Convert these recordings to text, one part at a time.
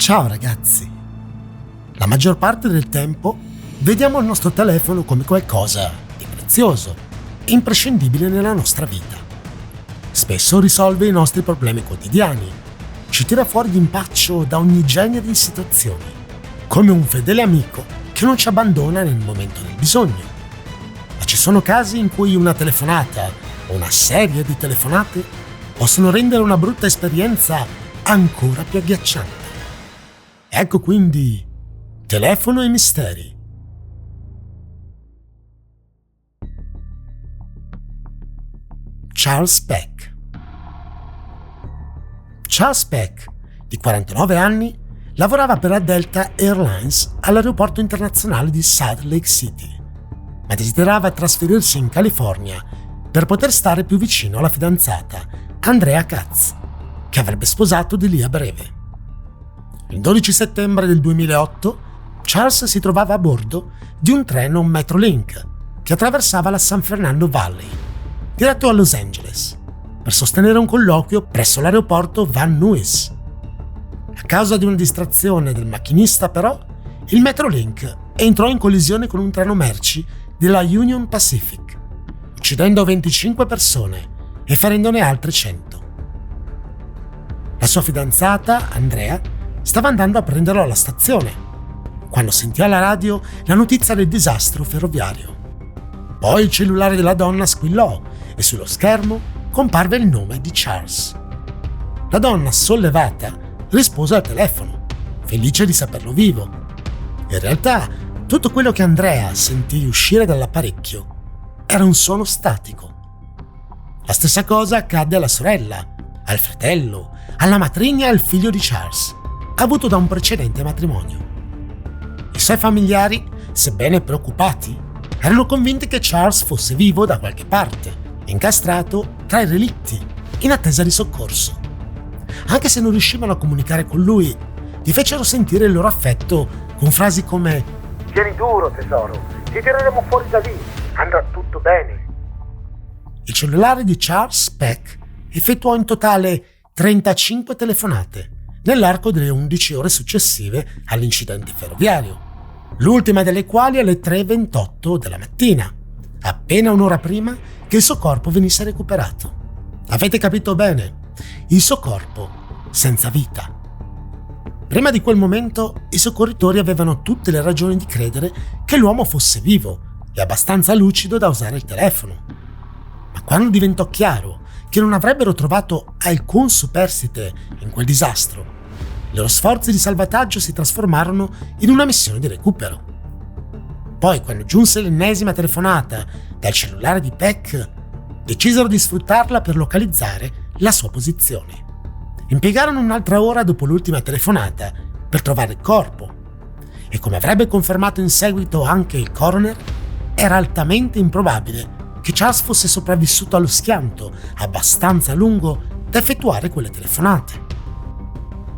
Ciao ragazzi! La maggior parte del tempo vediamo il nostro telefono come qualcosa di prezioso, imprescindibile nella nostra vita. Spesso risolve i nostri problemi quotidiani, ci tira fuori d'impaccio da ogni genere di situazioni, come un fedele amico che non ci abbandona nel momento del bisogno. Ma ci sono casi in cui una telefonata o una serie di telefonate possono rendere una brutta esperienza ancora più agghiacciante. Ecco quindi Telefono e misteri. Charles Peck. Charles Peck, di 49 anni, lavorava per la Delta Airlines all'aeroporto internazionale di Salt Lake City, ma desiderava trasferirsi in California per poter stare più vicino alla fidanzata Andrea Katz, che avrebbe sposato di lì a breve. Il 12 settembre del 2008 Charles si trovava a bordo di un treno Metrolink che attraversava la San Fernando Valley, diretto a Los Angeles, per sostenere un colloquio presso l'aeroporto Van Nuys. A causa di una distrazione del macchinista, però, il Metrolink entrò in collisione con un treno merci della Union Pacific, uccidendo 25 persone e ferendone altre 100. La sua fidanzata, Andrea, stava andando a prenderlo alla stazione, quando sentì alla radio la notizia del disastro ferroviario. Poi il cellulare della donna squillò e sullo schermo comparve il nome di Charles. La donna, sollevata, rispose al telefono, felice di saperlo vivo. In realtà, tutto quello che Andrea sentì uscire dall'apparecchio era un suono statico. La stessa cosa accadde alla sorella, al fratello, alla matrigna e al figlio di Charles, avuto da un precedente matrimonio. I suoi familiari, sebbene preoccupati, erano convinti che Charles fosse vivo da qualche parte, incastrato tra i relitti, in attesa di soccorso. Anche se non riuscivano a comunicare con lui, gli fecero sentire il loro affetto con frasi come «Tieni duro, tesoro, ti tireremo fuori da lì, andrà tutto bene». Il cellulare di Charles Peck effettuò in totale 35 telefonate nell'arco delle 11 ore successive all'incidente ferroviario, l'ultima delle quali alle 3:28 della mattina, appena un'ora prima che il suo corpo venisse recuperato. Avete capito bene? Il suo corpo senza vita. Prima di quel momento i soccorritori avevano tutte le ragioni di credere che l'uomo fosse vivo e abbastanza lucido da usare il telefono. Ma quando diventò chiaro che non avrebbero trovato alcun superstite in quel disastro, i loro sforzi di salvataggio si trasformarono in una missione di recupero. Poi, quando giunse l'ennesima telefonata dal cellulare di Peck, decisero di sfruttarla per localizzare la sua posizione. Impiegarono un'altra ora dopo l'ultima telefonata per trovare il corpo e, come avrebbe confermato in seguito anche il coroner, era altamente improbabile che Charles fosse sopravvissuto allo schianto abbastanza lungo da effettuare quelle telefonate.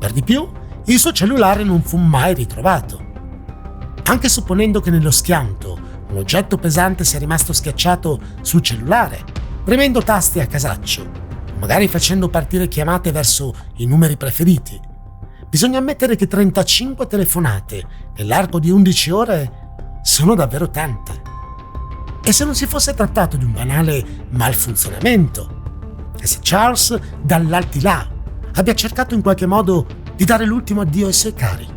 Per di più, il suo cellulare non fu mai ritrovato. Anche supponendo che nello schianto un oggetto pesante sia rimasto schiacciato sul cellulare, premendo tasti a casaccio, magari facendo partire chiamate verso i numeri preferiti, bisogna ammettere che 35 telefonate nell'arco di 11 ore sono davvero tante. E se non si fosse trattato di un banale malfunzionamento? E se Charles, dall'altilà, abbia cercato in qualche modo di dare l'ultimo addio ai suoi cari?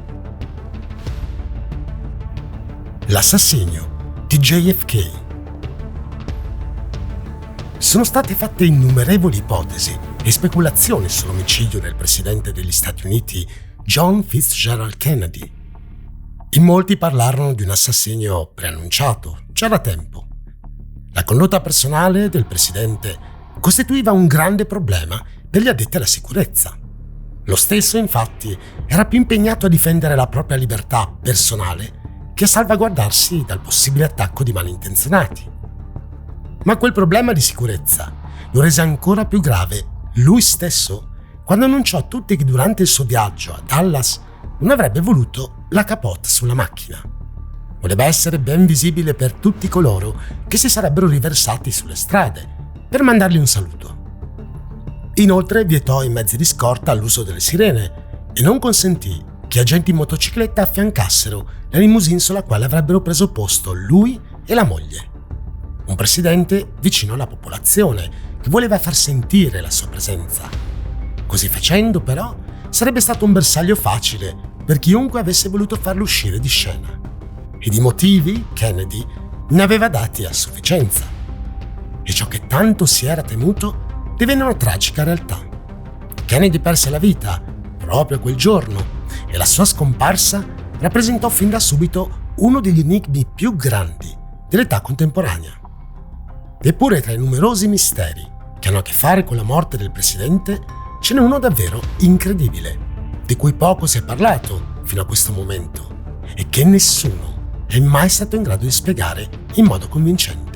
L'assassinio di JFK. Sono state fatte innumerevoli ipotesi e speculazioni sull'omicidio del presidente degli Stati Uniti John Fitzgerald Kennedy. In molti parlarono di un assassinio preannunciato già da tempo. La condotta personale del presidente costituiva un grande problema per gli addetti alla sicurezza. Lo stesso, infatti, era più impegnato a difendere la propria libertà personale che a salvaguardarsi dal possibile attacco di malintenzionati. Ma quel problema di sicurezza lo rese ancora più grave lui stesso quando annunciò a tutti che durante il suo viaggio a Dallas non avrebbe voluto la capote sulla macchina. Voleva essere ben visibile per tutti coloro che si sarebbero riversati sulle strade per mandargli un saluto. Inoltre vietò ai mezzi di scorta l'uso delle sirene e non consentì che agenti in motocicletta affiancassero la limousine sulla quale avrebbero preso posto lui e la moglie. Un presidente vicino alla popolazione che voleva far sentire la sua presenza. Così facendo, però, sarebbe stato un bersaglio facile per chiunque avesse voluto farlo uscire di scena. E di motivi Kennedy ne aveva dati a sufficienza. E ciò che tanto si era temuto divenne una tragica realtà. Kennedy perse la vita proprio quel giorno e la sua scomparsa rappresentò fin da subito uno degli enigmi più grandi dell'età contemporanea. Eppure tra i numerosi misteri che hanno a che fare con la morte del presidente ce n'è uno davvero incredibile, di cui poco si è parlato fino a questo momento e che nessuno è mai stato in grado di spiegare in modo convincente.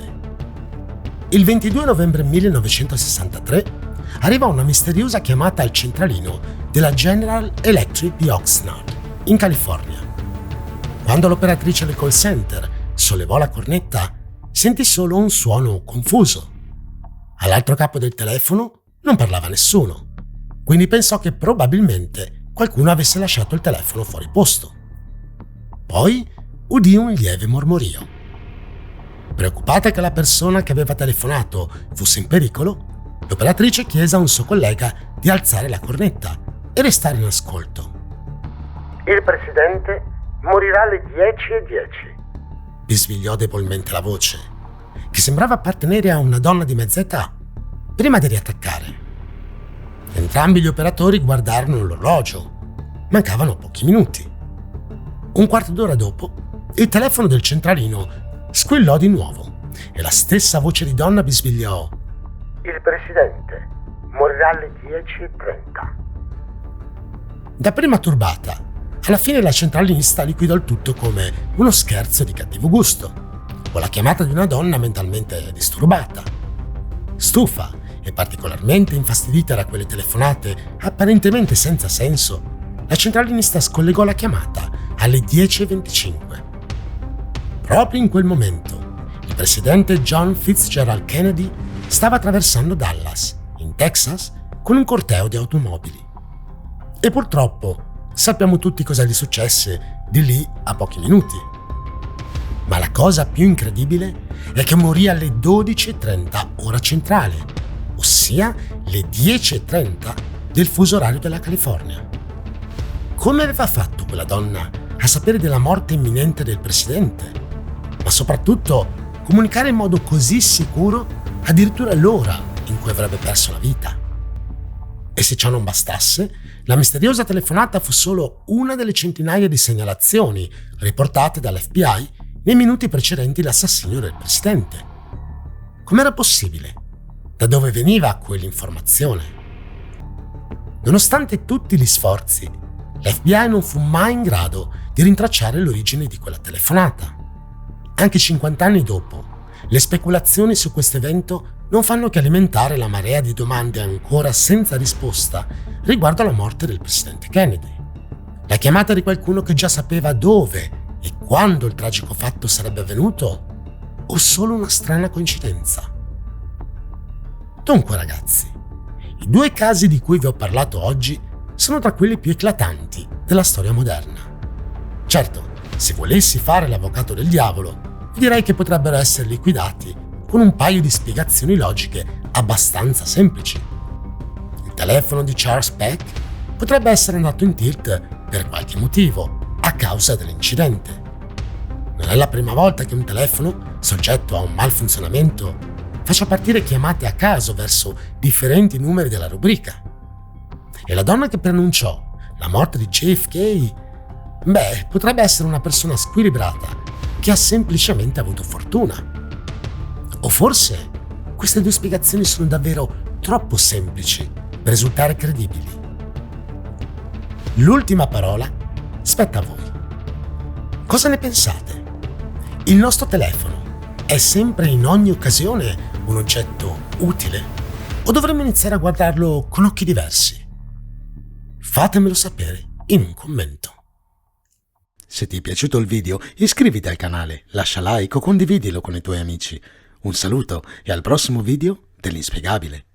Il 22 novembre 1963 arriva una misteriosa chiamata al centralino della General Electric di Oxnard, in California. Quando l'operatrice del call center sollevò la cornetta, sentì solo un suono confuso. All'altro capo del telefono non parlava nessuno, quindi pensò che probabilmente qualcuno avesse lasciato il telefono fuori posto. Poi udì un lieve mormorio. Preoccupata che la persona che aveva telefonato fosse in pericolo, l'operatrice chiese a un suo collega di alzare la cornetta e restare in ascolto. Il presidente morirà alle 10:10. Bisbigliò debolmente la voce, che sembrava appartenere a una donna di mezza età, prima di riattaccare. Entrambi gli operatori guardarono l'orologio. Mancavano pochi minuti. Un quarto d'ora dopo, il telefono del centralino squillò di nuovo e la stessa voce di donna bisbigliò: Il presidente morirà alle 10:30. Dapprima turbata, alla fine la centralinista liquidò il tutto come uno scherzo di cattivo gusto o la chiamata di una donna mentalmente disturbata. Stufa e particolarmente infastidita da quelle telefonate apparentemente senza senso, la centralinista scollegò la chiamata alle 10:25. Proprio in quel momento, il presidente John Fitzgerald Kennedy stava attraversando Dallas, in Texas, con un corteo di automobili. E purtroppo sappiamo tutti cosa gli successe di lì a pochi minuti. Ma la cosa più incredibile è che morì alle 12:30 ora centrale, ossia le 10:30 del fuso orario della California. Come aveva fatto quella donna a sapere della morte imminente del presidente? Ma soprattutto comunicare in modo così sicuro addirittura l'ora in cui avrebbe perso la vita. E se ciò non bastasse, la misteriosa telefonata fu solo una delle centinaia di segnalazioni riportate dall'FBI nei minuti precedenti l'assassinio del presidente. Com'era possibile? Da dove veniva quell'informazione? Nonostante tutti gli sforzi, l'FBI non fu mai in grado di rintracciare l'origine di quella telefonata. Anche 50 anni dopo, le speculazioni su questo evento non fanno che alimentare la marea di domande ancora senza risposta riguardo alla morte del presidente Kennedy. La chiamata di qualcuno che già sapeva dove e quando il tragico fatto sarebbe avvenuto, o solo una strana coincidenza? Dunque ragazzi, i due casi di cui vi ho parlato oggi sono tra quelli più eclatanti della storia moderna. Certo, se volessi fare l'avvocato del diavolo, direi che potrebbero essere liquidati con un paio di spiegazioni logiche abbastanza semplici. Il telefono di Charles Peck potrebbe essere andato in tilt per qualche motivo, a causa dell'incidente. Non è la prima volta che un telefono, soggetto a un malfunzionamento, faccia partire chiamate a caso verso differenti numeri della rubrica. E la donna che preannunciò la morte di JFK, potrebbe essere una persona squilibrata che ha semplicemente avuto fortuna. O forse queste due spiegazioni sono davvero troppo semplici per risultare credibili. L'ultima parola spetta a voi. Cosa ne pensate? Il nostro telefono è sempre in ogni occasione un oggetto utile? O dovremmo iniziare a guardarlo con occhi diversi? Fatemelo sapere in un commento. Se ti è piaciuto il video, iscriviti al canale, lascia like o condividilo con i tuoi amici. Un saluto e al prossimo video dell'Inspiegabile.